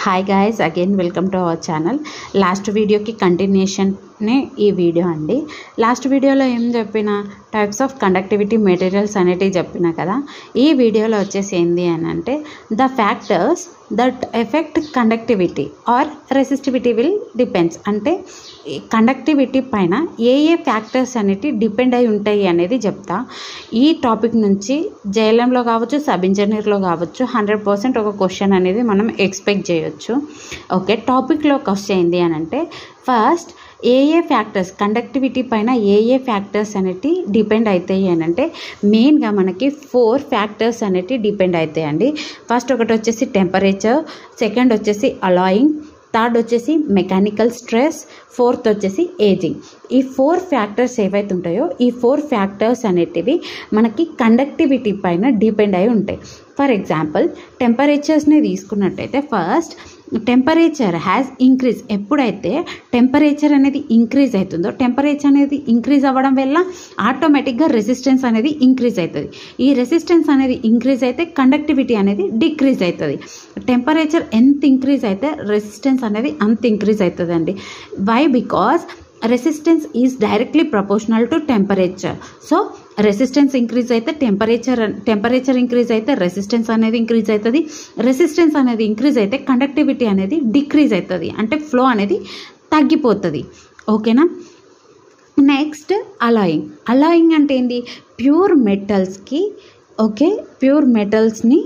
Hi guys, again welcome to our channel. Last వీడియోకి కంటిన్యూషన్నే ఈ video అండి. లాస్ట్ వీడియోలో ఏం చెప్పిన టైప్స్ ఆఫ్ కండక్టివిటీ మెటీరియల్స్ అనేటివి చెప్పిన కదా. ఈ వీడియోలో వచ్చేసి ఏంది అని అంటే the factors that effect conductivity or resistivity will depends. అంటే కండక్టివిటీ పైన ఏ ఫ్యాక్టర్స్ అనేవి డిపెండ్ అయి ఉంటాయి అనేది చెప్తా. ఈ టాపిక్ నుంచి జేఎల్ఎంలో కావచ్చు, సబ్ ఇంజనీర్లో కావచ్చు 100% ఒక క్వశ్చన్ అనేది మనం ఎక్స్పెక్ట్ చేయొచ్చు. ఓకే, టాపిక్లోకి వస్తేంది అని అంటే ఫస్ట్ ఏ ఫ్యాక్టర్స్ కండక్టివిటీ పైన ఏ ఫ్యాక్టర్స్ అనేవి డిపెండ్ అవుతాయి అని అంటే మెయిన్గా మనకి 4 ఫ్యాక్టర్స్ అనేవి డిపెండ్ అవుతాయండి. ఫస్ట్ ఒకటి వచ్చేసి టెంపరేచర్, సెకండ్ వచ్చేసి అలాయింగ్, థర్డ్ వచ్చేసి మెకానికల్ స్ట్రెస్, ఫోర్త్ వచ్చేసి ఏజింగ్. ఈ 4 ఫ్యాక్టర్స్ ఏవైతే ఉంటాయో ఈ 4 ఫ్యాక్టర్స్ అనేటివి మనకి కండక్టివిటీ పైన డిపెండ్ అయి ఉంటాయి. ఫర్ ఎగ్జాంపుల్ టెంపరేచర్స్ని తీసుకున్నట్టయితే ఫస్ట్ టెంపరేచర్ హ్యాస్ ఇంక్రీజ్. ఎప్పుడైతే టెంపరేచర్ అనేది ఇంక్రీజ్ అవుతుందో టెంపరేచర్ అనేది ఇంక్రీజ్ అవ్వడం వల్ల ఆటోమేటిక్గా రెసిస్టెన్స్ అనేది ఇంక్రీజ్ అవుతుంది. ఈ రెసిస్టెన్స్ అనేది ఇంక్రీజ్ అయితే కండక్టివిటీ అనేది డిక్రీజ్ అవుతుంది. టెంపరేచర్ ఎంత ఇంక్రీజ్ అయితే రెసిస్టెన్స్ అనేది అంత ఇంక్రీజ్ అవుతుంది అండి. Why? Because resistance is directly proportional to temperature. So resistance increase అయితే టెంపరేచర్ ఇంక్రీజ్ అయితే రెసిస్టెన్స్ అనేది ఇంక్రీజ్ అవుతుంది. రెసిస్టెన్స్ అనేది ఇంక్రీజ్ అయితే కండక్టివిటీ అనేది డిక్రీజ్ అవుతుంది, అంటే ఫ్లో అనేది తగ్గిపోతుంది. ఓకేనా? Next allowing. అలాయింగ్ అంటే ఏంటి? ప్యూర్ మెటల్స్కి ప్యూర్ మెటల్స్ని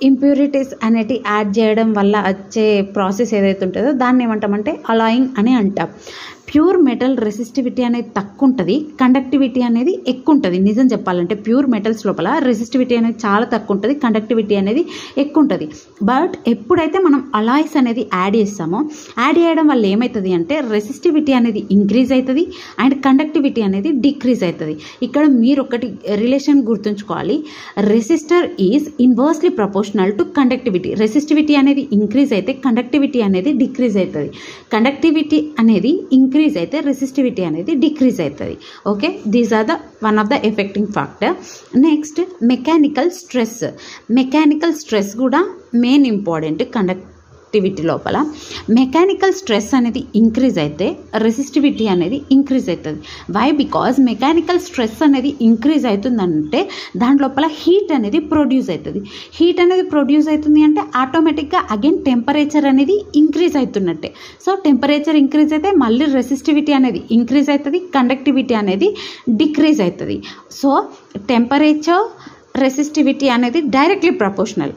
ఇంప్యూరిటీస్ అనేటివి యాడ్ చేయడం వల్ల వచ్చే ప్రాసెస్ ఏదైతే ఉంటుందో దాన్ని ఏమంటామంటే అలాయింగ్ అని అంటాం. ప్యూర్ మెటల్ రెసిస్టివిటీ అనేది తక్కువ ఉంటుంది, కండక్టివిటీ అనేది ఎక్కువ ఉంటుంది. నిజం చెప్పాలంటే ప్యూర్ మెటల్స్ లోపల రెసిస్టివిటీ అనేది చాలా తక్కువ ఉంటుంది, కండక్టివిటీ అనేది ఎక్కువ ఉంటుంది. బట్ ఎప్పుడైతే మనం అలాయ్స్ అనేది యాడ్ చేస్తామో యాడ్ చేయడం వల్ల ఏమవుతుంది అంటే రెసిస్టివిటీ అనేది ఇంక్రీజ్ అవుతుంది అండ్ కండక్టివిటీ అనేది డిక్రీజ్ అవుతుంది. ఇక్కడ మీరు ఒకటి రిలేషన్ గుర్తుంచుకోవాలి. Resistor is inversely proportional to conductivity. Resistivity అనేది ఇంక్రీజ్ అయితే కండక్టివిటీ అనేది డిక్రీజ్ అవుతుంది. కండక్టివిటీ అనేది ఇంక్రీజ్ అయితే రెసిస్టివిటీ అనేది డిక్రీజ్ అవుతుంది. Okay, these are the one of the effecting factor. Next mechanical stress. Mechanical stress కూడా మెయిన్ ఇంపార్టెంట్ కండక్టివిటీ లోపల. మెకానికల్ స్ట్రెస్ అనేది ఇంక్రీజ్ అయితే రెసిస్టివిటీ అనేది ఇంక్రీజ్ అవుతుంది. వై? బికాజ్ మెకానికల్ స్ట్రెస్ అనేది ఇంక్రీజ్ అవుతుందంటే దాని లోపల హీట్ అనేది ప్రొడ్యూస్ అవుతుంది. హీట్ అనేది ప్రొడ్యూస్ అవుతుంది అంటే ఆటోమేటిక్గా అగైన్ టెంపరేచర్ అనేది ఇంక్రీజ్ అవుతున్నట్టే. సో టెంపరేచర్ ఇంక్రీజ్ అయితే మళ్ళీ రెసిస్టివిటీ అనేది ఇంక్రీజ్ అవుతుంది, కండక్టివిటీ అనేది డిక్రీజ్ అవుతుంది. సో టెంపరేచర్ రెసిస్టివిటీ అనేది డైరెక్ట్లీ ప్రపోర్షనల్.